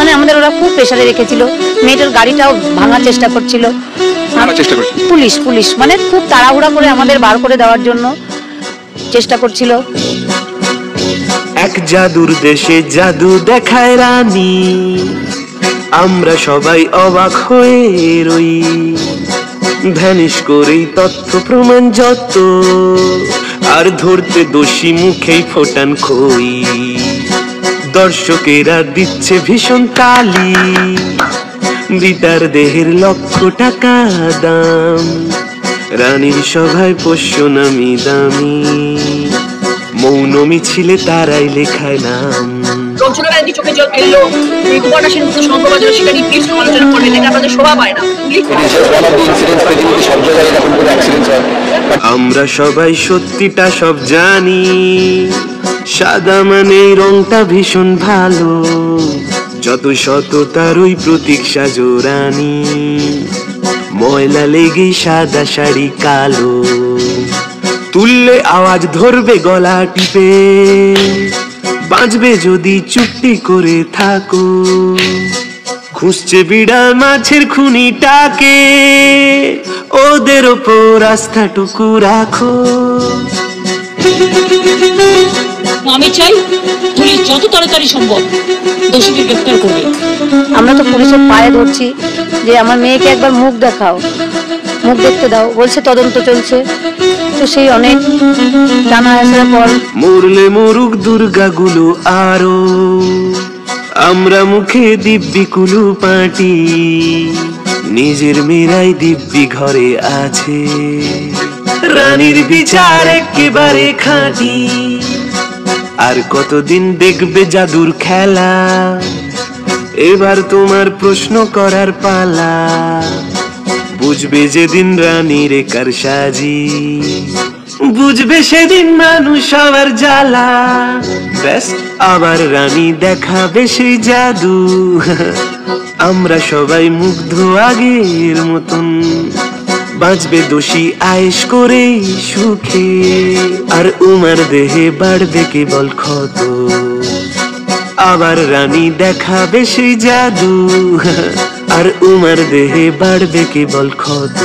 মানে আমাদের ওরা খুব প্রেসারে রেখেছিল, মেয়েটার গাড়িটাও ভাঙার চেষ্টা করছিল। পুলিশ পুলিশ মানে খুব তাড়াহুড়া করে আমাদের বার করে দেওয়ার জন্য চেষ্টা করছিল। এক জাদুর দেশে জাদু দেখায় রানী, আমরা সবাই অবাক হয়ে রই। ভ্যানিশ করেই তথ্য প্রমাণ যত, আর ধরতে দোষী মুখেই ফোটান খই। দর্শকেরা দিচ্ছে ভীষণ তালি, বৃতার দেহের লক্ষ টাকা দাম। রানীর সভায় পোষ্য নামি দামি, মৌন মিছিলে তারাই লেখায় নাম। চোখে জল ফেললো, শোভা পায় না। আমরা সবাই সত্যিটা সব জানি, সাদা মানে রংটা ভীষণ ভালো, যত শত তারই প্রতীক্ষা জোরানি। ময়লা লেগে সাদা শাড়ি কালো, তুললে আওয়াজ ধরবে গলা টিপে, বাঁচবে যদি চুপটি করে থাকো। খুঁজছে বিড়াল মাছের খুনিটাকে, ওদের ওপর আস্থাটুকু রাখো। আমি চাই পুলিশ যত তাড়াতাড়ি সম্ভব দোষীকে গ্রেফতার করবে। আমরা তো পুলিশের পায়ে ধরছি যে আমার মেয়েকে একবার মুখ দেখাও, মুখ দেখতে দাও। বলছে তদন্ত চলছে। তো সেই অনেক টানা আসার পর মরলে মরুক দুর্গাগুলো আরো, আমরা মুখে দিব্যি কুলু পাটি। নিজের মেয়েরাই দিব্যি ঘরে আছে, রানীর বিচার একেবারে খাঁটি। আর কতদিন দেখবে জাদুর খেলা, এবার তোমার প্রশ্ন করার পালা। বুঝবে যেদিন রানীর কারসাজি, বুঝবে সেদিন মানুষ আবার জ্বালা। ব্যাস আবার রানী দেখাবে সেই জাদু, আমরা সবাই মুগ্ধ আগের মতন। বাঁচবে দোষী আয়েশ করে সুখে, আর উমার দেহে বাড়বে কেবল ক্ষত। আবার রানী দেখাবে সেই জাদু, আর উমার দেহে বাড়বে কেবল ক্ষত।